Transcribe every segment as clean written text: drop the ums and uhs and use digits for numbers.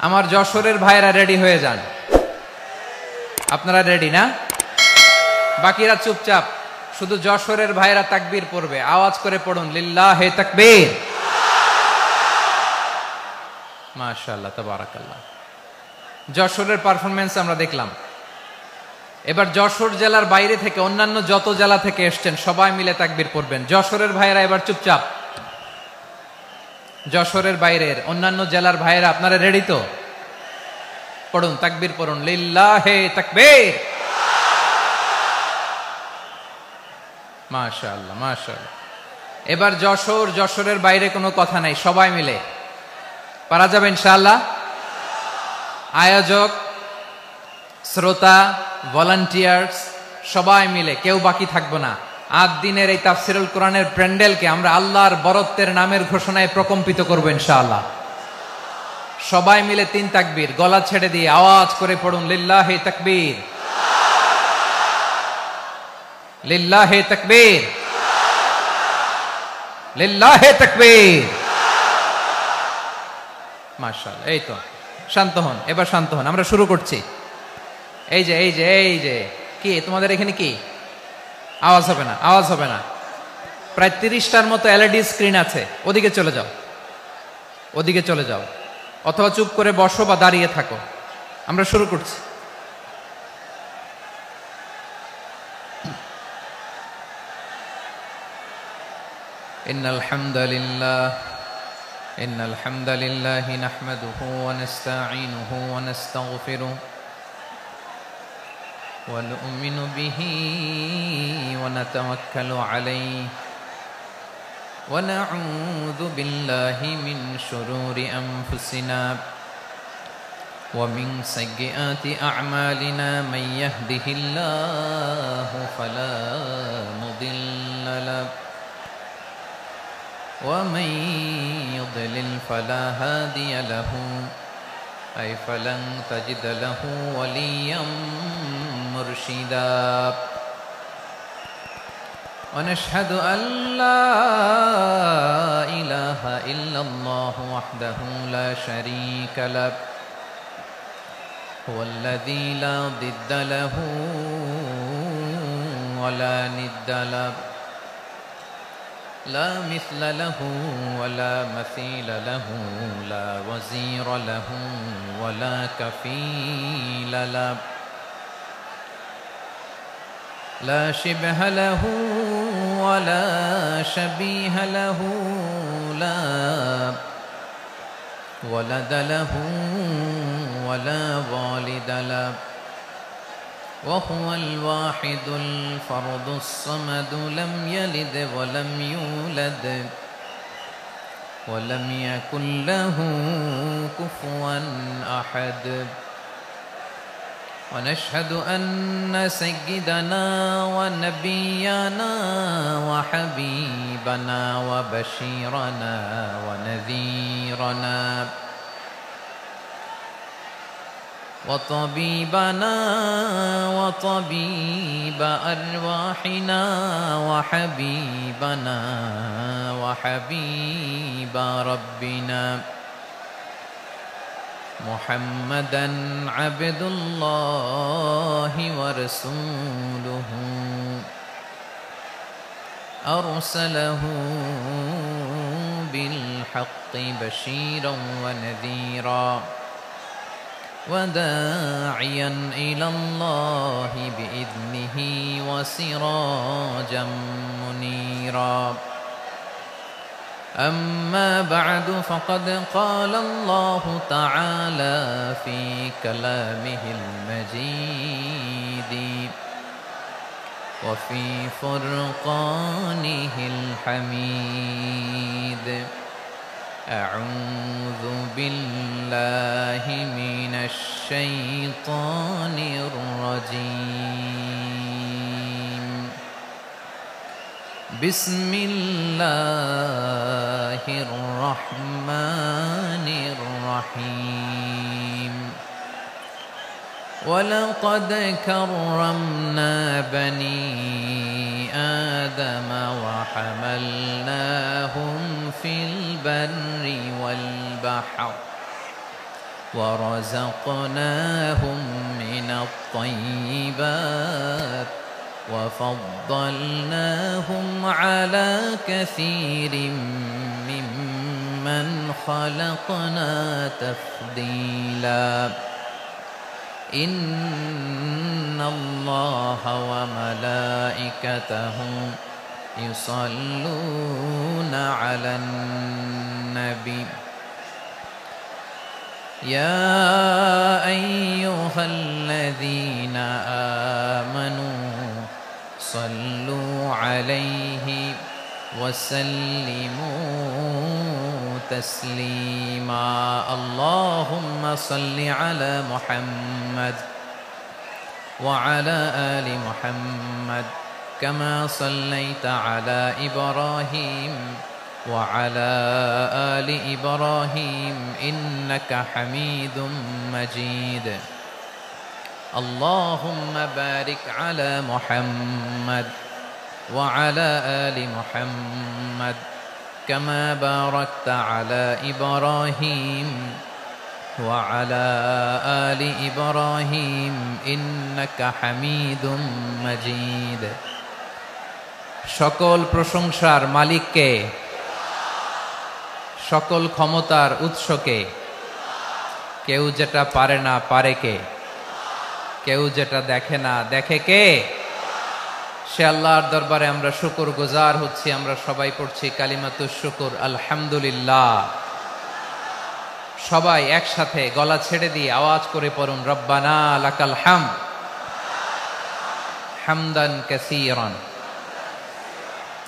আমার যশোরের ভাইরা রেডি হয়ে যান। আপনারা রেডি না? বাকিরা চুপচাপ, শুধু যশোরের ভাইরা তাকবীর পড়বে, আওয়াজ করে পড়ুন লিল্লাহে তাকবীর। মাশাআল্লাহ, তাবারাকাল্লাহ। যশোরের পারফরমেন্স আমরা দেখলাম। এবার যশোর জেলার বাইরে থেকে অন্যান্য যত জেলা থেকে এসছেন সবাই মিলে তাকবীর পড়বেন। যশোরের ভাইরা এবার চুপচাপ। যশোরের বাইরের অন্যান্য জেলার ভাইরা আপনারা রেডি তো? পড়ুন, তাকবীর পড়ুন, লিল্লাহে তাকবীর। মাশাআল্লাহ, মাশাআল্লাহ। এবার যশোরের বাইরে কোনো কথা নাই, সবাই মিলে পারা যাবে ইনশাআল্লাহ। আয়োজক, শ্রোতা, ভলান্টিয়ার্স সবাই মিলে কেউ বাকি থাকবো না। ৮ দিনের এই তাফসিরুল কোরআনের প্যান্ডেলকে আমরা আল্লাহর বরত্বের নামের ঘোষণায় প্রকম্পিত করবো ইনশাআল্লাহ। সবাই মিলে ৩ তাকবীর, গলা ছেড়ে দিয়ে আওয়াজ করে পড়ুন লিল্লাহে তাকবীর, লিল্লাহে তাকবীর, লিল্লাহে তাকবীর। মাশাআল্লাহ। এই তো, শান্ত হন, এবার শান্ত হন, আমরা শুরু করছি। এই যে কি তোমাদের এখানে কি আওয়াজ হবে না? আওয়াজ হবে না। প্রায় 30টার মতো এলইডি স্ক্রিন আছে, ওদিকে চলে যাও, ওদিকে চলে যাও, অথবা চুপ করে বসো বা দাঁড়িয়ে থাকো। আমরা শুরু করছি। ইন্নাল হামদালিল্লাহ নাহমাদুহু ওয়া নাস্তাঈনুহু ওয়া নাস্তাগফিরুহু ওয়া নু'মিনু বিহি ওয়া নাতাওয়াক্কালু আলাইহি ওয়া নাউযু বিল্লাহি মিন শুরুরি আনফুসিনা ওয়া মিন সাইয়্যাতি আ'মালিনা মান ইয়াহদিহিল্লাহু ফালা মুদিল্লা লাহু ومن يضلل فلا هادي له أي فلن تجد له وليا مرشدا ونشهد أن لا إله إلا الله وحده لا شريك له هو الذي لا ضد له ولا ند له لا مثل له ولا مثيل له لا وزير له ولا كفيل له لا شبه له ولا شبيه له لا ولد له ولا والد له وهو الواحد الفرد الصمد لم يلد ولم يولد ولم يكن له كفوا أحد ونشهد أن سيدنا ونبينا وحبيبنا وبشيرنا ونذيرنا وطبيبنا وطبيب أرواحنا وحبيبنا وحبيب ربنا محمدا عبد الله ورسوله أرسله بالحق بشيرا ونذيرا وداعيا إلى الله بإذنه وسراجا منيرا أما بعد فقد قال الله تعالى في كلامه المجيد وفي فرقانه الحميد أعوذ بالله من الشيطان الرجيم بسم الله الرحمن الرحيم ولقد كرمنا بني آدم وحملناهم في البر والبحر ورزقناهم من الطيبات وفضلناهم على كثير ممن خلقنا تفضيلا إن الله وملائكته يصلون على النبي يا أيها الذين آمنوا صلوا عليه وسلموا تسليما اللهم صل على محمد وعلى آل محمد كما صليت على إبراهيم وعلى آل إبراهيم إنك حميد مجيد اللهم بارك على محمد وعلى آل محمد كما باركت على إبراهيم وعلى آل إبراهيم إنك حميد مجيد সকল প্রশংসার মালিককে সকল ক্ষমতার উৎসকে কেউ যেটা পারে না পারে কে কেউ যেটা দেখে না দেখে কে সে আল্লাহর দরবারে আমরা শুকর গুজার হচ্ছি আমরা সবাই পড়ছি কালিমাতুশ শুকর আলহামদুলিল্লাহ সবাই একসাথে গলা ছেড়ে দিয়ে আওয়াজ করে পড়ুন রব্বানা লাকাল হামদ হামদান কাসীরান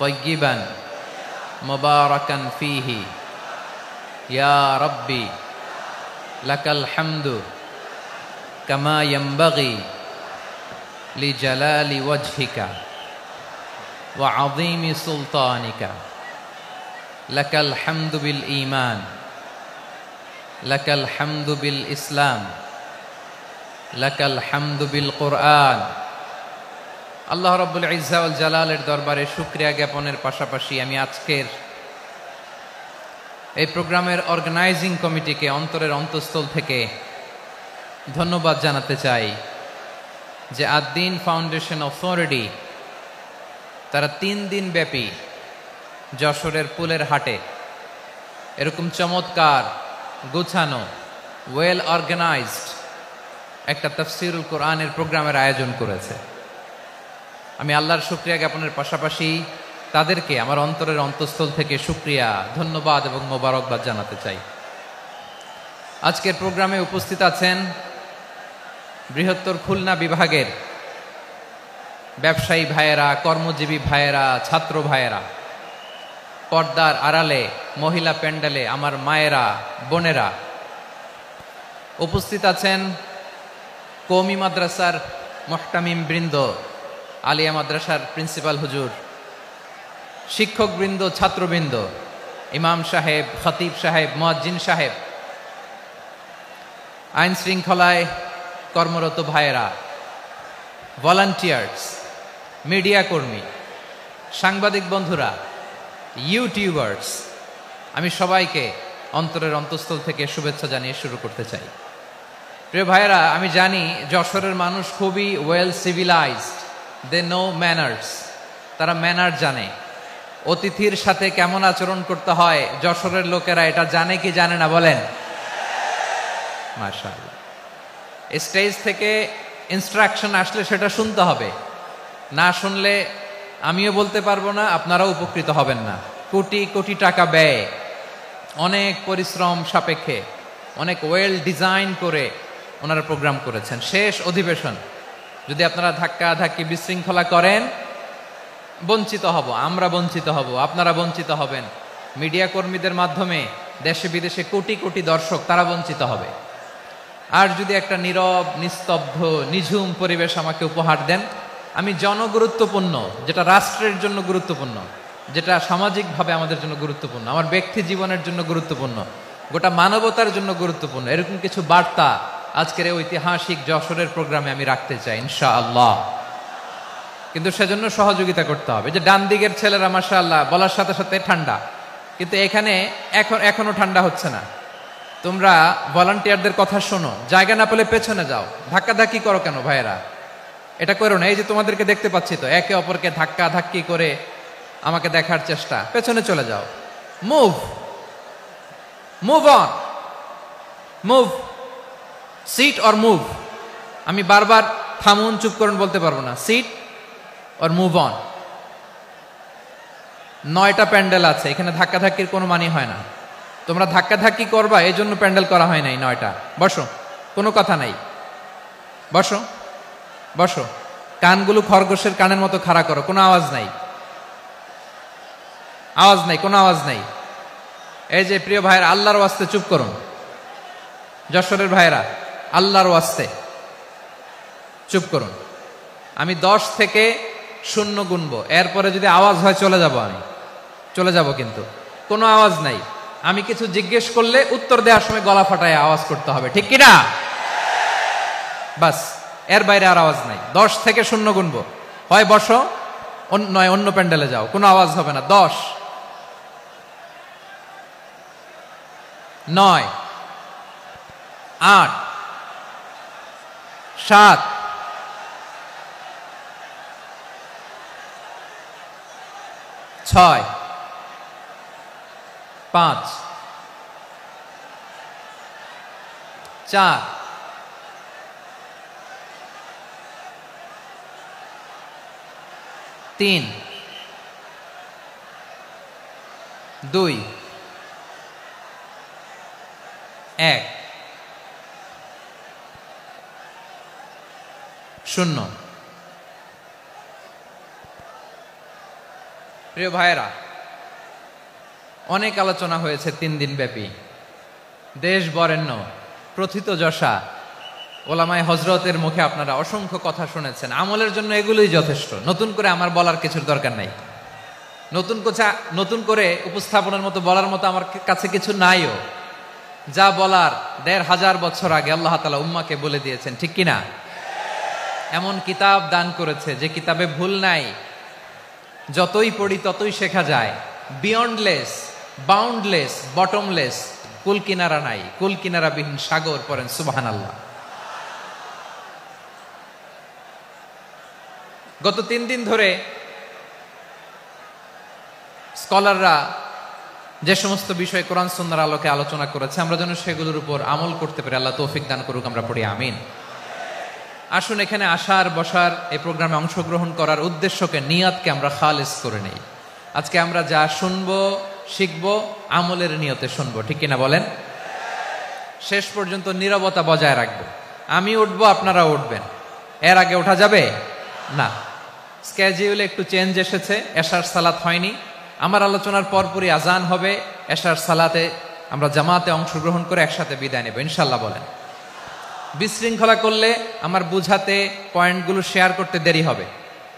طيبا مباركا فيه يا ربي لك الحمد كما ينبغي لجلال وجهك وعظيم سلطانك لك الحمد بالإيمان لك الحمد بالإسلام لك الحمد بالقرآن আল্লাহ রাব্বুল ইজ্জা ওয়াল জালালের দরবারে শুকরিয়া জ্ঞাপনের পাশাপাশি আমি আজকের এই প্রোগ্রামের অর্গানাইজিং কমিটিকে অন্তরের অন্তঃস্থল থেকে ধন্যবাদ জানাতে চাই যে আদ-দ্বীন ফাউন্ডেশন অথরিটি তারা 3 দিন ব্যাপী যশোরের পুলের হাটে এরকম চমৎকার গোছানো ওয়েল অর্গানাইজড একটা তাফসীরুল কোরআনের প্রোগ্রামের আয়োজন করেছে আমি আল্লাহর শুকরিয়া জ্ঞাপনের পাশাপাশি তাদেরকে আমার অন্তরের অন্তঃস্থল থেকে শুকরিয়া ধন্যবাদ এবং মোবারকবাদ জানাতে চাই আজকের প্রোগ্রামে উপস্থিত আছেন বৃহত্তর খুলনা বিভাগের ব্যবসায়ী ভাইয়েরা কর্মজীবী ভাইয়েরা ছাত্র ভাইয়েরা পর্দার আড়ালে মহিলা প্যান্ডেলে আমার মায়েরা বোনেরা উপস্থিত আছেন কওমি মাদ্রাসার মুহতামিম বৃন্দ আলিয়া মাদ্রাসার প্রিন্সিপাল হুজুর শিক্ষক বৃন্দ ছাত্রবৃন্দ ইমাম সাহেব খতিব সাহেব মুয়াজ্জিন সাহেব আইন শৃঙ্খলায় কর্মরত ভাইয়েরা ভলান্টিয়ার্স মিডিয়া কর্মী সাংবাদিক বন্ধুরা ইউটিউবার্স আমি সবাইকে অন্তরের অন্তঃস্থল থেকে শুভেচ্ছা জানিয়ে শুরু করতে চাই প্রিয় ভাইয়েরা আমি জানি যশোরের মানুষ খুবই well civilised they know manners তারা ম্যানার জানে অতিথির সাথে কেমন আচরণ করতে হয় যশোরের লোকেরা এটা জানে কি জানে না বলেন মাশাআল্লাহ স্টেজ থেকে ইনস্ট্রাকশন আসলে সেটা শুনতে হবে না শুনলে আমিও বলতে পারবো না আপনারাও উপকৃত হবেন না কোটি কোটি টাকা ব্যয় অনেক পরিশ্রম সাপেক্ষে অনেক ওয়েল ডিজাইন করে ওনারা প্রোগ্রাম করেছেন শেষ অধিবেশন যদি আপনারা ধাক্কা ধাক্কি বিশৃঙ্খলা করেন বঞ্চিত হব আমরা বঞ্চিত হব আপনারা বঞ্চিত হবেন মিডিয়া কর্মীদের মাধ্যমে দেশে বিদেশে কোটি কোটি দর্শক তারা বঞ্চিত হবে আর যদি একটা নীরব নিস্তব্ধ নিঝুম পরিবেশ আমাকে উপহার দেন আমি জনগুরুত্বপূর্ণ যেটা রাষ্ট্রের জন্য গুরুত্বপূর্ণ যেটা সামাজিকভাবে আমাদের জন্য গুরুত্বপূর্ণ আমার ব্যক্তি জীবনের জন্য গুরুত্বপূর্ণ গোটা মানবতার জন্য গুরুত্বপূর্ণ এরকম কিছু বার্তা আজকের এই ঐতিহাসিক যশোরের প্রোগ্রামে আমি রাখতে চাই ইনশাআল্লাহ কিন্তু সেজন্য সহযোগিতা করতে হবে যে ডান দিকের ছেলেরা মাশাআল্লাহ বলার সাথে সাথে ঠান্ডা কিন্তু এখানে এখনো ঠান্ডা হচ্ছে না তোমরা ভলান্টিয়ারদের কথা শোনো, জায়গা না পেলে পেছনে যাও, ধাক্কাধাক্কি করো কেন ভাইয়েরা? এটা করো না। এই যে তোমাদেরকে দেখতে পাচ্ছি তো, একে অপরকে ধাক্কা ধাক্কি করে আমাকে দেখার চেষ্টা, পেছনে চলে যাও। Move, move on, move, sit or move. আমি বারবার থামুন, চুপ করুন বলতে পারবো না। Sit or move on. 9টা প্যান্ডেল আছে, এখানে ধাক্কাধাক্কির কোনো মানে হয় না। তোমরা ধাক্কাধাক্কি করবা, এই জন্য প্যান্ডেল করা হয় নাই 9টা। বসো, কোনো কথা নাই, বসো বসো। কানগুলো খরগোশের কানের মতো খাড়া করো, কোনো আওয়াজ নাই, আওয়াজ নাই, কোনো আওয়াজ নাই। এই যে প্রিয় ভাইয়েরা, আল্লাহর ওয়াস্তে চুপ করুন। যশোরের ভাইয়েরা, আল্লাহর ওয়াস্তে চুপ করুন। আমি 10 থেকে 0 গুনবো, এরপরে যদি আওয়াজ হয় চলে যাব, আমি চলে যাব, কিন্তু কোনো আওয়াজ নাই। আমি কিছু জিজ্ঞেস করলে উত্তর দেওয়ার সময় গলা ফাটায় আওয়াজ করতে হবে, ঠিক কিনা? বাস, এর বাইরে আর আওয়াজ নাই। 10 থেকে 0 গুনবো, হয় বসো, নয় অন্য প্যান্ডেলে যাও, কোনো আওয়াজ হবে না। 10, 9, 8, 7, 6, 5, 4, 3, 2, 1, 0। প্রিয় ভাইয়েরা, অনেক আলোচনা হয়েছে 3 দিন ব্যাপী। দেশ বরেণ্য প্রথিতযশা ওলামায়ে হযরতের মুখে আপনারা অসংখ্য কথা শুনেছেন। আমলের জন্য এগুলোই যথেষ্ট, নতুন করে আমার বলার কিছুর দরকার নাই। নতুন করে উপস্থাপনের মতো বলার মতো আমার কাছে কিছু নাইও। যা বলার 1500 বছর আগে আল্লাহ তাআলা উম্মাকে বলে দিয়েছেন, ঠিক কিনা? এমন কিতাব দান করেছে যে কিতাবে ভুল নাই, যতই পড়ি ততই শেখা যায়। বিয়ন্ডলেস, বাউন্ডলেস, বটমলেস, কুল কিনারা নাই, কুল কিনারা বিহীন সাগর, পড়েন সুবহানাল্লাহ। গত 3 দিন ধরে স্কলাররা যে সমস্ত বিষয় কোরআন সুন্নাহর আলোকে আলোচনা করেছে, আমরা যেন সেগুলোর উপর আমল করতে পারি। আল্লাহ তৌফিক দান করুক, আমরা পড়ি আমিন। আসুন, এখানে আসার বসার, এই প্রোগ্রামে অংশগ্রহণ করার উদ্দেশ্যকে, নিয়তকে আমরা খালেস করে নেই। আজকে আমরা যা শুনবো শিখবো আমলের নিয়তে শুনবো, ঠিক কিনা বলেন? শেষ পর্যন্ত নীরবতা বজায় রাখবো। আমি উঠবো, আপনারা উঠবেন, এর আগে ওঠা যাবে না। স্কেডিউলে একটু চেঞ্জ এসেছে, এশার সালাত হয়নি। আমার আলোচনার পরপরই আজান হবে, এশার সালাতে আমরা জামাতে অংশগ্রহণ করে একসাথে বিদায় নেব ইনশাল্লাহ। বলেন, বিশৃঙ্খলা করলে আমার বুঝাতে, পয়েন্টগুলো শেয়ার করতে দেরি হবে।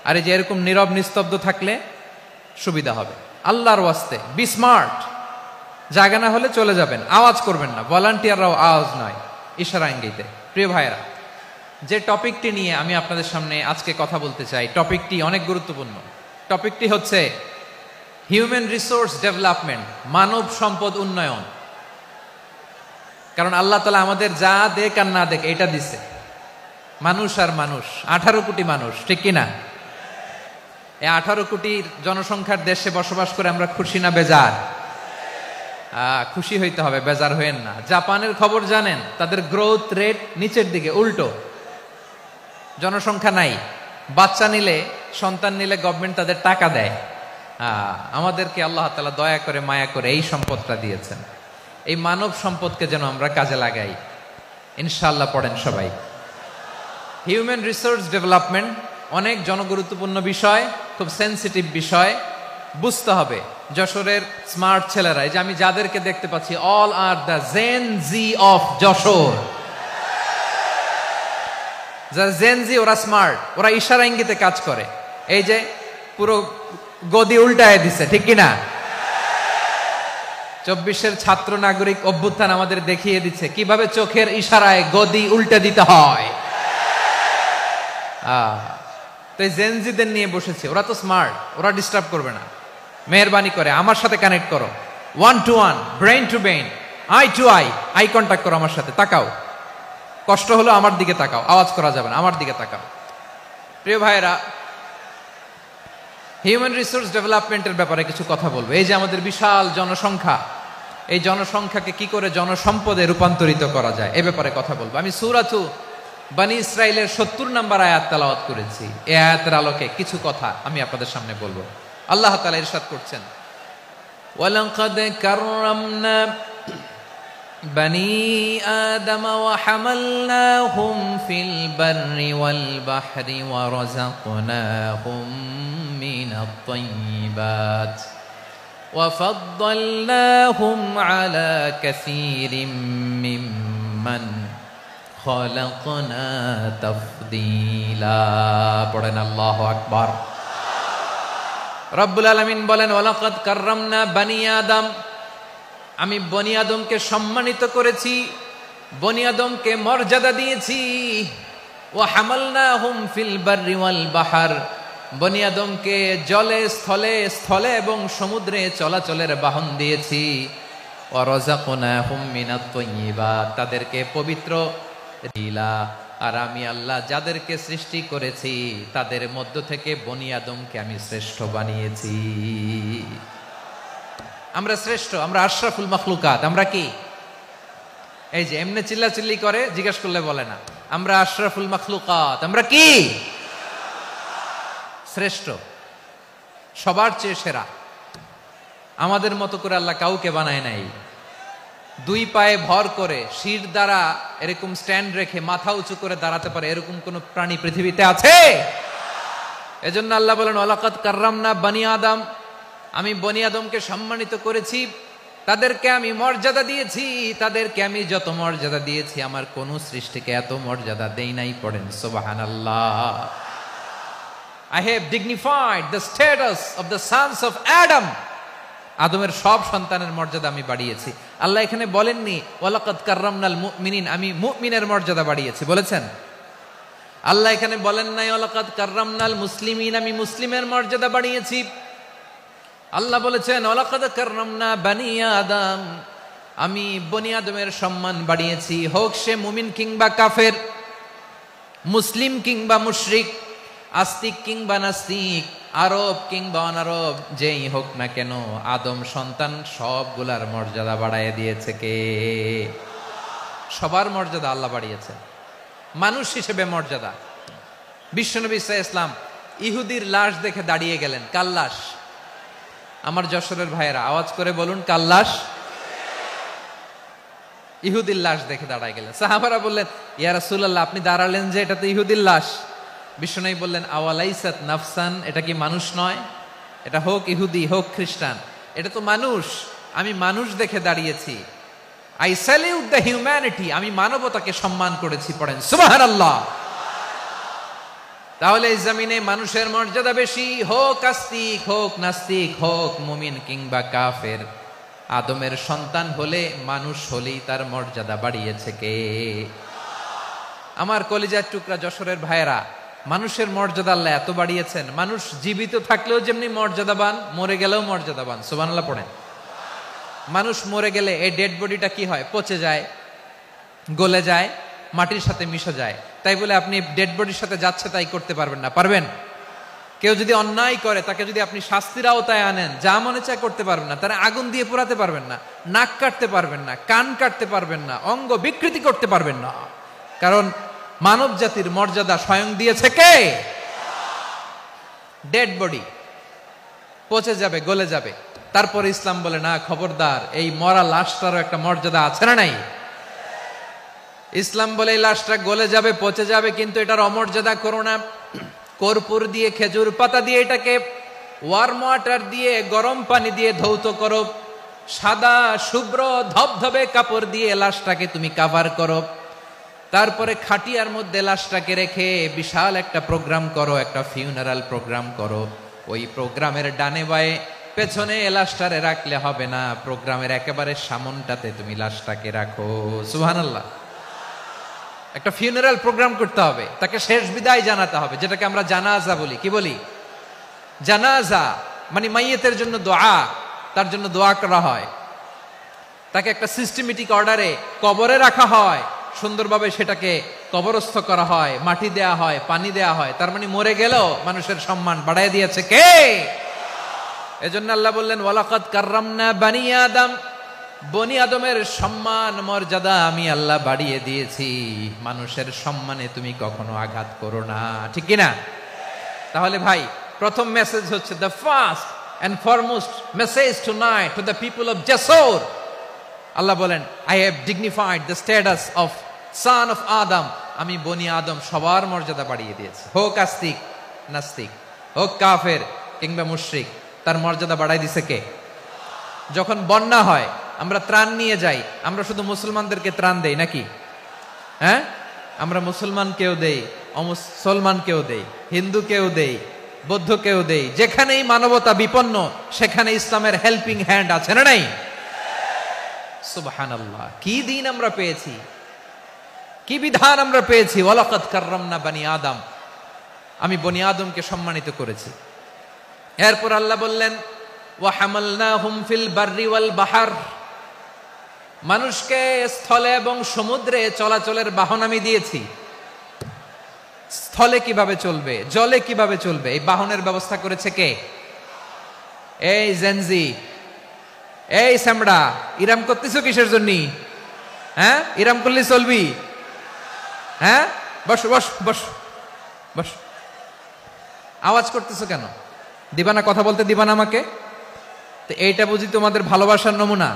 আর এই যে এরকম নীরব নিস্তব্ধ থাকলে সুবিধা হবে। আল্লাহর ওয়াস্তে বি স্মার্ট। জায়গা না হলে চলে যাবেন, আওয়াজ করবেন না। ভলান্টিয়াররাও আওয়াজ নয়, ইশারা ইঙ্গিতে। প্রিয় ভাইয়েরা, যে টপিকটি নিয়ে আমি আপনাদের সামনে আজকে কথা বলতে চাই, টপিকটি অনেক গুরুত্বপূর্ণ। টপিকটি হচ্ছে হিউম্যান রিসোর্স ডেভেলপমেন্ট, মানব সম্পদ উন্নয়ন। কারণ আল্লাহ তাআলা আমাদের যা দেখ আর না দেখ এটা দিছে। মানুষ আর মানুষ, 18 কোটি মানুষ, ঠিক কিনা? এই 18 কোটি জনসংখ্যার দেশে বসবাস করে আমরা খুশি না বেজার? খুশি হইতে হবে, বেজার হইেন না। জাপানের খবর জানেন? তাদের গ্রোথ রেট নিচের দিকে, উল্টো। জনসংখ্যা নাই, বাচ্চা নিলে, সন্তান নিলে গভর্নমেন্ট তাদের টাকা দেয়। আমাদেরকে আল্লাহ তাআলা দয়া করে, মায়া করে এই সম্পদটা দিয়েছেন। এই মানব সম্পদকে যেন আমরা কাজে লাগাই ইনশাআল্লাহ। পড়েন সবাই। হিউম্যান রিসোর্স ডেভেলপমেন্ট অনেক জনগুরুত্বপূর্ণ বিষয়, খুব সেন্সিটিভ বিষয়, বুঝতে হবে। যশোরের স্মার্ট ছেলেরা, এই যে আমি যাদেরকে দেখতে পাচ্ছি, all are the Gen Z of Jessore. যারা জেন জি, ওরা স্মার্ট, ওরা ইশারা ইঙ্গিতে কাজ করে। এই যে পুরো গদি উল্টায় দিছে, ঠিক কিনা? 24-এর ছাত্র নাগরিক অভ্যুত্থান আমাদের দেখিয়ে দিচ্ছে কিভাবে চোখের ইশারায় গদি উল্টে দিতে হয়। তো এই জেনজিদের নিয়ে বসেছে, ওরা তো স্মার্ট, ওরা ডিস্টার্ব করবে না। মেহেরবানি করে আমার সাথে কানেক্ট করো, 1 to 1, brain to brain. Eye to eye contact করো আমার সাথে, তাকাও, কষ্ট হলো আমার দিকে তাকাও, আওয়াজ করা যাবে না, আমার দিকে তাকাও। প্রিয় ভাইরা, হিউম্যান রিসোর্স ডেভেলপমেন্টের ব্যাপারে কিছু কথা বলবো। এই যে আমাদের বিশাল জনসংখ্যা, এই জনসংখ্যাকে কি করে জনসম্পদে রূপান্তরিত করা যায় এ ব্যাপারে কথা বলবো। আমি সূরাতু বনী ইসরাইলের 70 নম্বর আয়াত তেলাওয়াত করেছি। এই আয়াতের আলোকে কিছু কথা আমি আপনাদের সামনে বলবো। আল্লাহ তাআলা ইরশাদ করছেন, ওয়ালাকাদ কাররামনা বনী আদম ওয়া হামালনাহুম ফিল বাররি ওয়াল বাহরি ওয়া রাযাকনাহুম মিনাত তাইয়্যিবাত ওয়া ফাদ্দালনাহুম আলা কাসীরিম মিম্মান খালাকনা তাফদীলা। পড়েন আল্লাহু আকবার। রব্বুল আলামিন বলেন, ওয়ালাকাদ কাররামনা বনী আদম, আমি বনী আদমকে সম্মানিত করেছি, বনী আদমকে মর্যাদা দিয়েছি। ওয়া হামালনাহুম ফিল বাররি ওয়াল বাহর, বনী আদমকে জলে স্থলে, স্থলে এবং সমুদ্রে চলাচলের বাহন দিয়েছি। ওয়া রাযাকনাহুম মিনাত তাইয়্যিবাত, তাদেরকে পবিত্র দিলা। আর আমি আল্লাহ যাদেরকে সৃষ্টি করেছি তাদের মধ্য থেকে বনী আদমকে আমি শ্রেষ্ঠ বানিয়েছি। আমরা শ্রেষ্ঠ, আমরা আশরাফুল মাখলুকাত। আমরা কি? এই যে এমনি চিল্লাচিল্লি করে, জিজ্ঞেস করলে বলে না। আমরা আশরাফুল মাখলুকাত। আমরা কি? শ্রেষ্ঠ, সবার চেয়ে সেরা। আমাদের মতো করে আল্লাহ কাউকে বানায় নাই। দুই পায়ে ভর করে, শির দ্বারা এরকম স্ট্যান্ড রেখে মাথা উঁচু করে দাঁড়াতে পারে এরকম কোন প্রাণী পৃথিবীতে আছে? এজন্য আল্লাহ বলেন, ওয়ালাকাদ কাররামনা বনী আদম, আমি বনী আদমকে সম্মানিত করেছি, তাদেরকে আমি মর্যাদা দিয়েছি। তাদেরকে আমি যত মর্যাদা দিয়েছি আমার কোন সৃষ্টিকে এত মর্যাদা দেই নাই। পড়েন সুবহানাল্লাহ। I have dignified the status of the sons of Adam. আদমের সব সন্তানের মর্যাদা আমি বাড়িয়েছি। আল্লাহ এখানে বলেননি ওয়ালাকাদ কাররামনাল মুমিনিন, আমি মুমিনের মর্যাদা বাড়িয়েছি, বলেছেন? আল্লাহ এখানে বলেন নাই ওয়ালাকাদ কাররামনাল মুসলিমিন, আমি মুসলিমের মর্যাদা বাড়িয়েছি। আল্লাহ বলেছেন ওয়ালাকাদ কাররামনা বনী আদম, আমি বনী আদমের সম্মান বাড়িয়েছি। হোক সে মুমিন কিংবা কাফের, মুসলিম কিংবা মুশরিক, আস্তিক কিংবা নাস্তিক, আরব কিংবা অনারব, যেই হোক না কেন, আদম সন্তান সবগুলার মর্যাদা বাড়ায় দিয়েছে কে? সবার মর্যাদা আল্লাহ বাড়িয়েছে। মানুষ হিসেবে মর্যাদা। বিশ্বনবী সাল্লাল্লাহু আলাইহি ওয়াসাল্লাম ইহুদির লাশ দেখে দাঁড়িয়ে গেলেন। কার লাশ? আমার যশোরের ভাইয়েরা আওয়াজ করে বলুন, কার লাশ? ইহুদির লাশ দেখে দাঁড়ায় গেলেন। সাহাবারা বললেন, ইয়া রাসূলুল্লাহ, আপনি দাঁড়ালেন যে, এটা তো ইহুদির লাশ। বিশ্বনবী বললেন, আওয়ালাইসাত নাফসান, এটা কি মানুষ নয়? এটা হোক ইহুদি হোক খ্রিস্টান, এটা তো মানুষ। আমি মানুষ দেখে দাঁড়িয়েছি। আই স্যালিউট দ্য হিউম্যানিটি, আমি মানবতাকে সম্মান করেছি। পড়েন সুবহানাল্লাহ। তাহলে এই জমিনে মানুষের মর্যাদা বেশি, হোক আস্তিক হোক নাস্তিক, হোক মুমিন কিংবা কাফের। আদমের সন্তান হলে, মানুষ হলেই তার মর্যাদা বাড়িয়েছে কে? আমার কলিজার টুকরা যশোরের ভাইয়েরা, মানুষের মর্যাদা আল্লাহ এত বাড়িয়েছেন, মানুষ জীবিত থাকলেও যেমনি মর্যাদাবান, মরে গেলেও মর্যাদাবান। সুবহানাল্লাহ পড়েন। মানুষ মরে গেলে এই ডেড বডিটা কি হয়? পচে যায়, গলে যায়, মাটির সাথে মিশে যায়। তাই বলে আপনি ডেড বডির সাথে যাচ্ছে তাই করতে পারবেন না। পারবেন? কেউ যদি অন্যায় করে, তাকে যদি আপনি শাস্তির আওতায় আনেন, যা মনে চায় করতে পারবেন না। তারা আগুন দিয়ে পোড়াতে পারবেন না, নাক কাটতে পারবেন না, কান কাটতে পারবেন না, অঙ্গ বিকৃতি করতে পারবেন না। কারণ মানব জাতির মর্যাদা স্বয়ং দিয়েছে কে? ডেড বডি পচে যাবে, গলে যাবে। তারপর ইসলাম বলে, না খবরদার, এই মরা লাশটারও একটা মর্যাদা আছে না নাই? ইসলাম বলে এই লাশটা গলে যাবে, পচে যাবে, কিন্তু এটার অমর্যাদা করো না। কর্পূর দিয়ে, খেজুর পাতা দিয়ে, এটাকে ওয়ার্ম ওয়াটার দিয়ে, গরম পানি দিয়ে ধৌত করো। সাদা শুভ্র ধবধবে কাপড় দিয়ে লাশটাকে তুমি কাভার করো। তারপরে খাটিয়ার মধ্যে লাশটাকে রেখে বিশাল একটা প্রোগ্রাম করো, একটা ফিউনারাল প্রোগ্রাম করো। ওই প্রোগ্রামের ডানে বায়ে পেছনে লাশটারে রাখলে হবে না, প্রোগ্রামের একেবারে সামনটাতে তুমি লাশটাকে রাখো। সুবহানাল্লাহ। একটা ফিউনারাল প্রোগ্রাম করতে হবে, তাকে শেষ বিদায় জানাতে হবে, যেটাকে আমরা জানাজা বলি। কি বলি? জানাজা মানে মাইয়েতের জন্য দোয়া, তার জন্য দোয়া করা হয়। তাকে একটা সিস্টেমেটিক অর্ডারে কবরে রাখা হয়, সুন্দরভাবে সেটাকে কবরস্থ করা হয়, মাটি দেয়া হয়, পানি দেয়া হয়। তার মানে মরে গেলেও মানুষের সম্মান বাড়ায় দিয়েছে কে? এজন্য আল্লাহ বললেন ওয়ালাকাদ কাররামনা বানি আদম, বনি আদমের সম্মান মর্যাদা আমি আল্লাহ বাড়িয়ে দিয়েছি। মানুষের সম্মানে তুমি কখনো আঘাত করো না, ঠিক কিনা? তাহলে ভাই, প্রথম মেসেজ হচ্ছে the first and foremost message tonight to the people of Jashore. আল্লাহ বলেন I have dignified the status of son of Adam. আমি বনি আদম সবার মর্যাদা বাড়িয়ে দিয়েছি, হোক আস্তিক নাস্তিক, হোক কাফের কিংবা মুশরিক, তার মর্যাদা বাড়াই দিছে কে? যখন বন্যা হয় আমরা ত্রাণ নিয়ে যাই, আমরা শুধু মুসলমানদেরকে ত্রাণ দেই নাকি? হ্যাঁ, আমরা মুসলমানকেও দেই, অমুসলমানকেও দেই, হিন্দুকেও দেই, বৌদ্ধকেও দেই। যেখানেই মানবতা বিপন্ন সেখানে ইসলামের হেল্পিং হ্যান্ড আছে না নাই? সুবহানাল্লাহ, কি দিন আমরা পেয়েছি, কি বিধান আমরা পেয়েছি। ওয়ালাকাদ কাররামনা বানি আদম, আমি বনি আদমকে সম্মানিত করেছি। এরপর আল্লাহ বললেন ওয়া হামালনাহুম ফিল বাররি ওয়াল বাহর, মানুষকে স্থলে এবং সমুদ্রে চলাচলের বাহন আমি দিয়েছি। স্থলে কিভাবে চলবে, জলে কিভাবে চলবে, এই বাহনের ব্যবস্থা করেছে কে? এই জেনজি, এই সামড়া, ইরাম করতেছো কিসের জন্য? হ্যাঁ, ইরাম করলে চলবি? হ্যাঁ, বস বস বস বস, আওয়াজ করতেছো কেন? দিবা না, কথা বলতে দিবা না আমাকে? তো এইটা বুঝি তোমাদের ভালোবাসার নমুনা?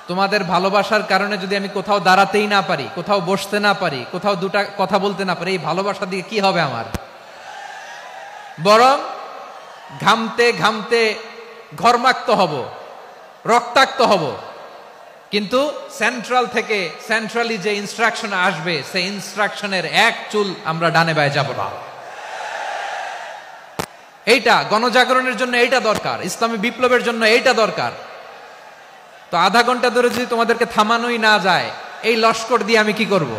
তোমাদের ভালোবাসার কারণে যদি আমি কোথাও দাঁড়াতেই না পারি, কোথাও বসতে না পারি, কোথাও দুটা কথা বলতে না পারি, এই ভালোবাসা দিয়ে কি হবে আমার? বরং ঘামতে ঘামতে ঘর্মাক্ত হব, রক্তাক্ত হব। কিন্তু সেন্ট্রাল থেকে, সেন্ট্রালি যে ইনস্ট্রাকশন আসবে, সেই ইনস্ট্রাকশনের এক চুল আমরা ডানে বায়ে যাব না। এইটা গণজাগরণের জন্য এইটা দরকার, ইসলামী বিপ্লবের জন্য এইটা দরকার। তো আধা ঘন্টা ধরে যদি তোমাদেরকে থামানোই না যায়, এই লস্কর দিয়ে আমি কি করব?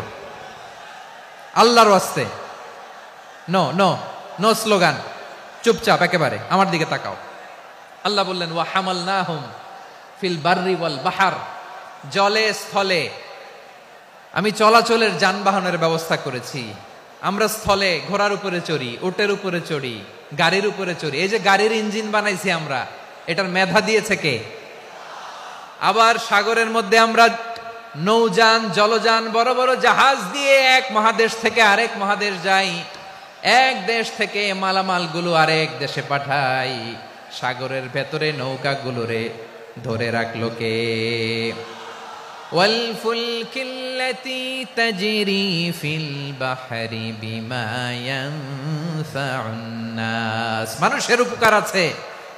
আল্লাহর ওয়াস্তে নো নো নো স্লোগান, চুপচাপ একেবারে আমার দিকে তাকাও। আল্লাহ বললেন ওয়া হামালনাহুম ফিল বাররি ওয়াল বাহর, জলে স্থলে আমি চলাচলের যানবাহনের ব্যবস্থা করেছি। আমরা স্থলে ঘোড়ার উপরে চড়ি, উটের উপরে চড়ি, গাড়ির উপরে চড়ি। এই যে গাড়ির ইঞ্জিন বানাইছি আমরা, এটার মেধা দিয়েছে কে? আবার সাগরের মধ্যে আমরা নৌযান, জলযান, বড় বড় জাহাজ দিয়ে এক মহাদেশ থেকে আরেক মহাদেশ যাই, এক দেশ থেকে মালামালগুলো আরেক দেশে পাঠাই। সাগরের ভেতরে নৌকাগুলোরে ধরে রাখলো কে? ওয়াল ফুলকিল্লাতী তাজরি ফিল বাহরি বিমা ইয়ানফাউন নাস, মানুষের উপকার আছে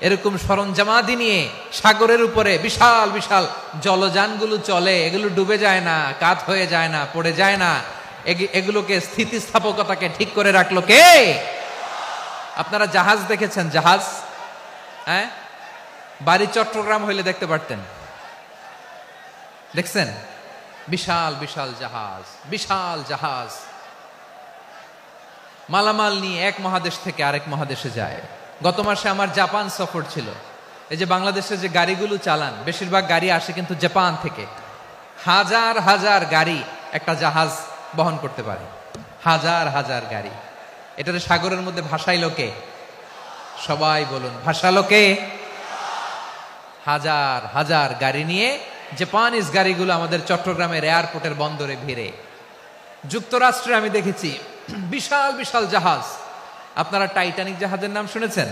এরকম সরঞ্জামাদি নিয়ে সাগরের উপরে বিশাল বিশাল জলযানগুলো চলে। এগুলো ডুবে যায় না, কাত হয়ে যায় না, পড়ে যায় না। এগুলোকে স্থিতিস্থাপকতাকে ঠিক করে রাখলো কে? আপনারা জাহাজ দেখেছেন? জাহাজ, হ্যাঁ, বাড়ি চট্টগ্রাম হইলে দেখতে পারতেন। দেখছেন? বিশাল বিশাল জাহাজ, বিশাল জাহাজ মালামাল নিয়ে এক মহাদেশ থেকে আরেক মহাদেশে যায়। গত মাসে আমার জাপান সফর ছিল। এই যে বাংলাদেশে যে গাড়িগুলো চালান, বেশিরভাগ গাড়ি আসে কিন্তু জাপান থেকে। হাজার হাজার গাড়ি একটা জাহাজ বহন করতে পারে, হাজার হাজার গাড়ি। এটাতে সাগরের মধ্যে ভাসাইলো কে? সবাই বলুন, ভাসালো কে? হাজার হাজার গাড়ি নিয়ে জাপানিজ গাড়িগুলো আমাদের চট্টগ্রামের এয়ারপোর্টের বন্দরে ভিড়ে। যুক্তরাষ্ট্রে আমি দেখেছি বিশাল বিশাল জাহাজ। আপনারা টাইটানিক জাহাজের নাম শুনেছেন?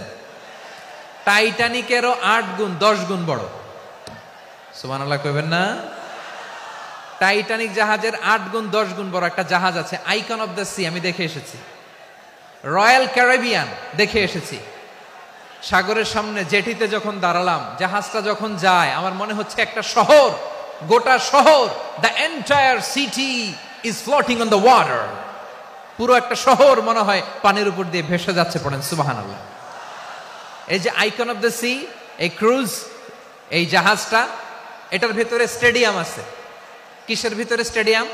টাইটানিকেরও 8 গুণ 10 গুণ বড়। সুবহানাল্লাহ কইবেন না? টাইটানিক জাহাজের 8 গুণ 10 গুণ বড় একটা জাহাজ আছে, আইকন অফ দ্য সি। আমি দেখে এসেছি। রয়্যাল ক্যারিবিয়ান দেখে এসেছি। সাগরের সামনে জেটিতে যখন দাঁড়ালাম, জাহাজটা যখন যায়, আমার মনে হচ্ছে একটা শহর, গোটা শহর, the entire city is floating on the water. পুরো একটা শহর মনে হয় পানির উপর দিয়ে ভেসে যাচ্ছে। পড়েন সুবহানাল্লাহ। এই যে আইকন অফ দ্য সি, এই ক্রুজ, এই জাহাজটা, এটার ভিতরে স্টেডিয়াম আছে। কিসের ভিতরে স্টেডিয়াম?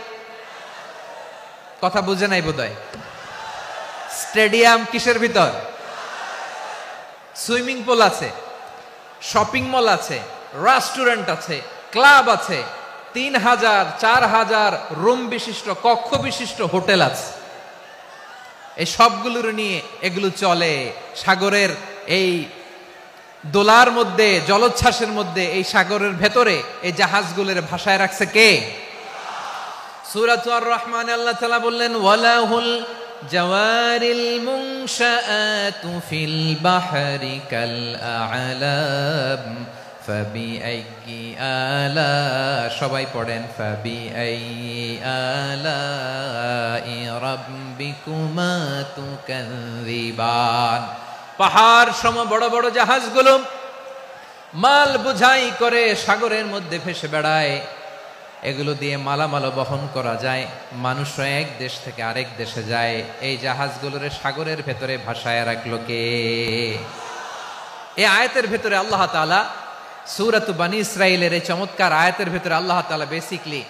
কথা বুঝে নাই বোধহয়। স্টেডিয়াম কিসের ভিতর? সুইমিং পুল আছে, শপিং মল আছে, রেস্টুরেন্ট আছে, ক্লাব আছে, 3000 4000 রুম বিশিষ্ট, কক্ষ বিশিষ্ট হোটেল আছে। এই সবগুলোর নিয়ে এগুলো চলে সাগরের এই দোলার মধ্যে, জলোচ্ছ্বাসের মধ্যে, এই সাগরের ভেতরে এই জাহাজগুলোর ভাষায় রাখছে কে? সূরাতুর আর-রহমানে আল্লাহ তাআলা বললেন, ওয়ালাহুল জাওয়ারিল মুনশাআতু ফিল বাহরি কাল আ'লাম ফাবিআইয়ি আলা, সবাই পড়েন, ফাবিআইয়ি আলাই রাব্বিকুমা তুকাযিবান। পাহাড় সম বড় বড় জাহাজগুলো মাল বোঝাই করে সাগরের মধ্যে ভেসে বেড়ায়। এগুলো দিয়ে মালামাল বহন করা যায়, মানুষরা এক দেশ থেকে আরেক দেশে যায়। এই জাহাজগুলোর সাগরের ভেতরে ভাসায় রাখলো কে? এই আয়াতের ভেতরে আল্লাহ তাআলা সূরাতু বনী ইসরাঈলের এই চমৎকার আয়াতের ভেতরে আল্লাহ তাআলা বেসিক্যালি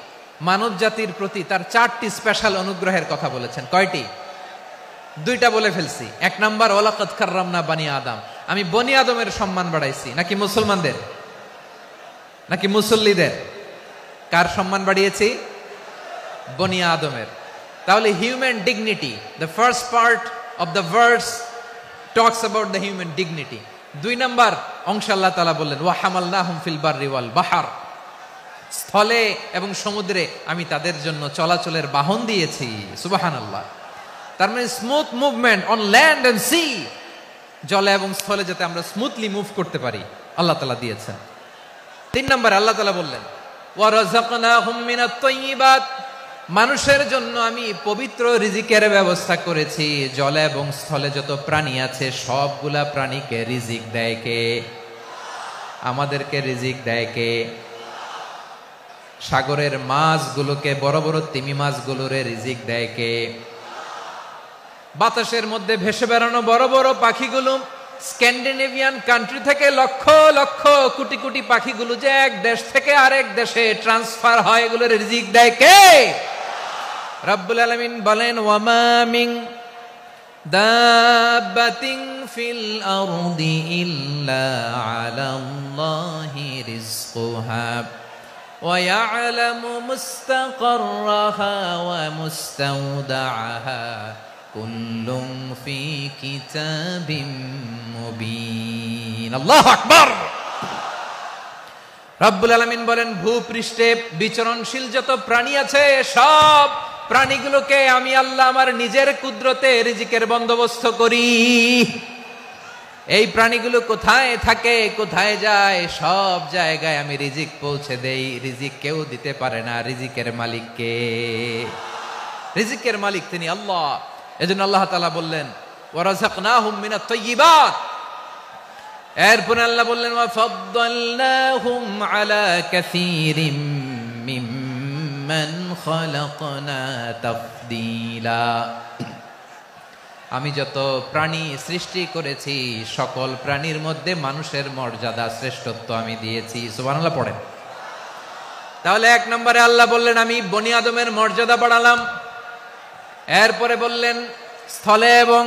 মানব জাতির প্রতি তার 4টি স্পেশাল অনুগ্রহের কথা বলেছেন। কয়টি? 2টা বলে ফেলছি। 1 নাম্বার, ওয়ালাকাদ কাররামনা বানি আদম, আমি বনি আদমের সম্মান বাড়াইছি। নাকি মুসলমানদের? নাকি মুসল্লিদের? কার সম্মান বাড়িয়েছি? বনি আদমের। তাহলে human dignity, the first part of the verse talks about the human dignity. 2 number অংশে আল্লাহ তাআলা বললেন, ওয়া হামালনাহুম ফিল বাররি ওয়াল বাহর, স্থলে এবং সমুদ্রে আমি তাদের জন্য চলাচলের বাহন দিয়েছি। সুবহানাল্লাহ। তার মানে smooth movement on land and sea, জলে এবং স্থলে যাতে আমরা স্মুথলি মুভ করতে পারি আল্লাহ তাআলা দিয়েছেন। 3 নম্বরে আল্লাহ তাআলা বললেন, ওয়া রাযাকনাহুম মিনাত তাইয়্যিবাত, মানুষের জন্য আমি পবিত্র রিজিকের ব্যবস্থা করেছি। জলে এবং স্থলে যত প্রাণী আছে সবগুলা প্রাণীকে রিজিক দেয় কে? আমাদেরকে রিজিক দেয় কে? সাগরের মাছগুলোকে, বড় বড় তিমি মাছগুলোরে রিজিক দেয় কে? বাতাসের মধ্যে ভেসে বেড়ানো বড় বড় পাখিগুলো, স্ক্যান্ডিনেভিয়ান কান্ট্রি থেকে লক্ষ লক্ষ কোটি কোটি পাখিগুলো যে এক দেশ থেকে আরেক দেশে ট্রান্সফার হয়, এগুলোর রিজিক দেয় কে? রব্বুল আলামিন বলেন, ওয়ামা মিন দাব্বাতিন ফিল আরদি ইল্লা আলাল্লাহি রিজকুহা ওয়া ইয়ালামু মুস্তাকাররাহা ওয়া মুস্তাওদাআহা কুল্লুম ফি কিতাবিম মুবিন। আল্লাহু আকবার। রব্বুল আলামিন বলেন, ভূপৃষ্ঠে বিচরণশীল যত প্রাণী আছে সব প্রাণীগুলোকে আমি আল্লাহ আমার নিজের কুদরতে রিজিকের বন্দোবস্ত করি। এই প্রাণীগুলো কোথায় থাকে, কোথায় যায়, সব জায়গায় আমি রিজিক পৌঁছে দেই। রিজিক কেউ দিতে পারে না, রিজিকের মালিক কে? রিজিকের মালিক তিনি আল্লাহ। এজন্য আল্লাহ তাআলা বললেন, ওয়া রাযাকনাহুম মিনাত তাইয়্যিবাত। এরপর আল্লাহ বললেন, ওয়া ফাদ্দালনাহুম আলা কাসীরিম মিম্মান খালাকনা তাফদীলা। আমি যত প্রাণী সৃষ্টি করেছি সকল প্রাণীর মধ্যে মানুষের মর্যাদা, শ্রেষ্ঠত্ব আমি দিয়েছি। সুবহানাল্লাহ পড়েন। তাহলে 1 নম্বরে আল্লাহ বললেন, আমি বনি আদমের মর্যাদা বাড়ালাম। এরপরে বললেন, স্থলে এবং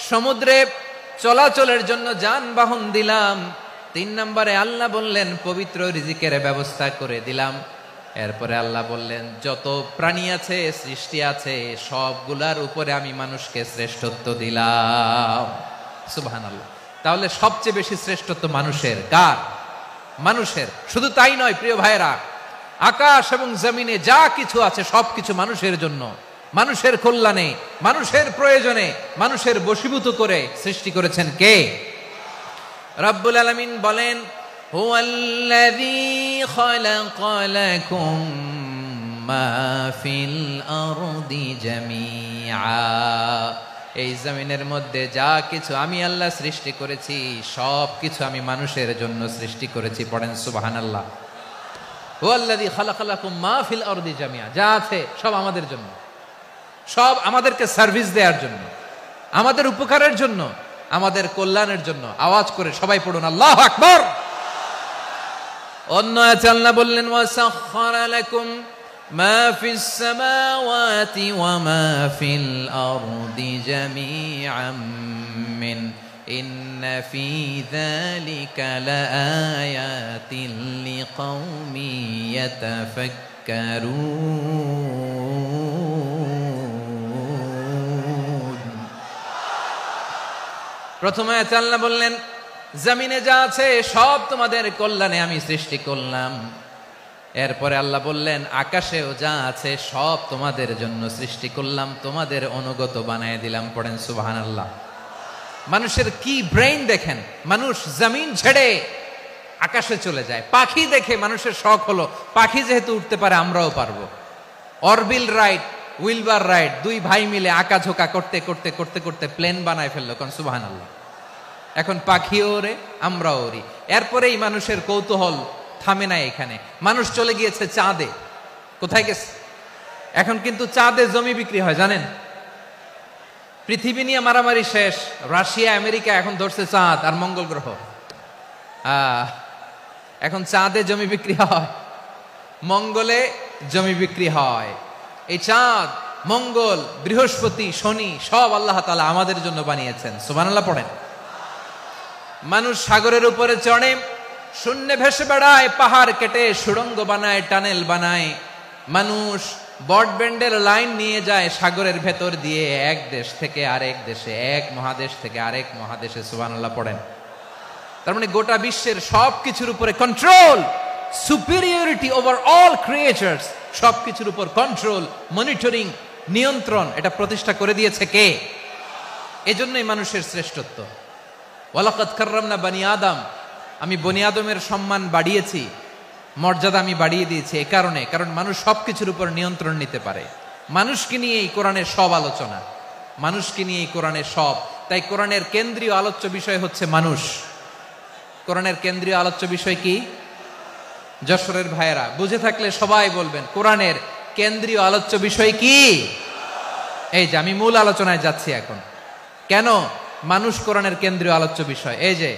সমুদ্রে চলাচলের জন্য যানবাহন দিলাম। 3 নম্বরে আল্লাহ বললেন, পবিত্র রিজিকের ব্যবস্থা করে দিলাম। এরপরে আল্লাহ বললেন, যত প্রাণী আছে, সৃষ্টি আছে, সবগুলার উপরে আমি মানুষকে শ্রেষ্ঠত্ব দিলাম। সুবহানাল্লাহ। তাহলে সবচেয়ে বেশি শ্রেষ্ঠত্ব মানুষের। কার? মানুষের। শুধু তাই নয় প্রিয় ভাইরা, আকাশ এবং জমিনে যা কিছু আছে সবকিছু মানুষের জন্য, মানুষের কল্যাণে, মানুষের প্রয়োজনে, মানুষের বশীভূত করে সৃষ্টি করেছেন কে? রব্বুল আলামিন বলেন, হুয়াল্লাযী খালাকা লাকুম মা ফিল আরদি জামিআ। এই জমিনের মধ্যে যা কিছু আমি আল্লাহ সৃষ্টি করেছি সব কিছু আমি মানুষের জন্য সৃষ্টি করেছি। পড়েন সুবহানাল্লাহ। হুয়াল্লাযী খালাকা লাকুম মা ফিল আরদি জামিআ, যা আছে সব আমাদের জন্য, সব আমাদেরকে সার্ভিস দেওয়ার জন্য, আমাদের উপকারের জন্য, আমাদের কল্যাণের জন্য। আওয়াজ করে সবাই পড়ুন আল্লাহু আকবার। অন্য আয়াতে আল্লাহ বললেন, ওয়াসাখখারা লাকুম মা ফিস সামাওয়াতি ওয়া মা ফিল আরদি জামিআম মিন ইন্না ফী যালিকা লাআয়াতিন লিকাওমি ইয়াতাফাক্কারুন। প্রথমে আল্লাহ বললেন জমিনে যা আছে সব তোমাদের কল্যাণে আমি সৃষ্টি করলাম। এরপরে আল্লাহ বললেন আকাশেও যা আছে সব তোমাদের জন্য সৃষ্টি করলাম, তোমাদের অনুগত বানায় দিলাম। পড়েন সুবহানাল্লাহ। মানুষের কি ব্রেইন দেখেন, মানুষ জমিন ছেড়ে আকাশে চলে যায়। পাখি দেখে মানুষের শখ হলো পাখি যেহেতু উঠতে পারে আমরাও পারবো। অরবিল রাইট, উইলবার রাইট, দুই ভাই মিলে আঁকাঝোঁকা করতে করতে করতে করতে প্লেন বানায় ফেললো। কোন সুবহানাল্লাহ। এখন পাখিও ওরে, আমরাও ওরি। এরপরেই মানুষের কৌতূহল থামে না এখানে, মানুষ চলে গিয়েছে চাঁদে। কোথায় গেছে? এখন কিন্তু চাঁদে জমি বিক্রি হয় জানেন। পৃথিবী নিয়ে মারামারি শেষ, রাশিয়া আমেরিকা এখন ধরছে চাঁদ আর মঙ্গল গ্রহ। এখন চাঁদে জমি বিক্রি হয়, মঙ্গলে জমি বিক্রি হয়। এই চাঁদ, মঙ্গল, বৃহস্পতি, শনি সব আল্লাহ তাআলা আমাদের জন্য বানিয়েছেন। সুবহানাল্লাহ পড়েন। মানুষ সাগরের উপরে চড়ে, শূন্যে ভেসে বেড়ায়, পাহাড় কেটে সুড়ঙ্গ বানায়, টানেল বানায়। মানুষ ব্রডব্যান্ডের লাইন নিয়ে যায় সাগরের ভেতর দিয়ে, এক দেশ থেকে আরেক দেশে, এক মহাদেশ থেকে আরেক মহাদেশে। সুবহানাল্লাহ পড়েন। তার মানে গোটা বিশ্বের সবকিছুর উপরে control, superiority over all creatures, সবকিছুর উপর কন্ট্রোল, মনিটরিং, নিয়ন্ত্রণ, এটা প্রতিষ্ঠা করে দিয়েছে কে? এজন্যই মানুষের শ্রেষ্ঠত্ব। ওয়ালাকাদ কাররামনা বানি আদম, আমি বনি আদমের সম্মান বাড়িয়েছি, মর্যাদা আমি বাড়িয়ে দিয়েছি এই কারণে, কারণ মানুষ সবকিছুর উপর নিয়ন্ত্রণ নিতে পারে। মানুষকে নিয়ে এই কোরআনের সব আলোচনা, মানুষকে নিয়ে এই কোরআনের সব। তাই কোরআনের কেন্দ্রীয় আলোচ্য বিষয় হচ্ছে মানুষ। কোরআনের কেন্দ্রীয় আলোচ্য বিষয় কি? যশোরের ভাইয়েরা বুঝে থাকলে সবাই বলবেন কোরআনের কেন্দ্রীয় আলোচ্য বিষয় কি? এই যে আমি মূল আলোচনায় যাচ্ছি এখন। কেন মানুষ কোরআনের কেন্দ্রীয় আলোচ্য বিষয়? এই যে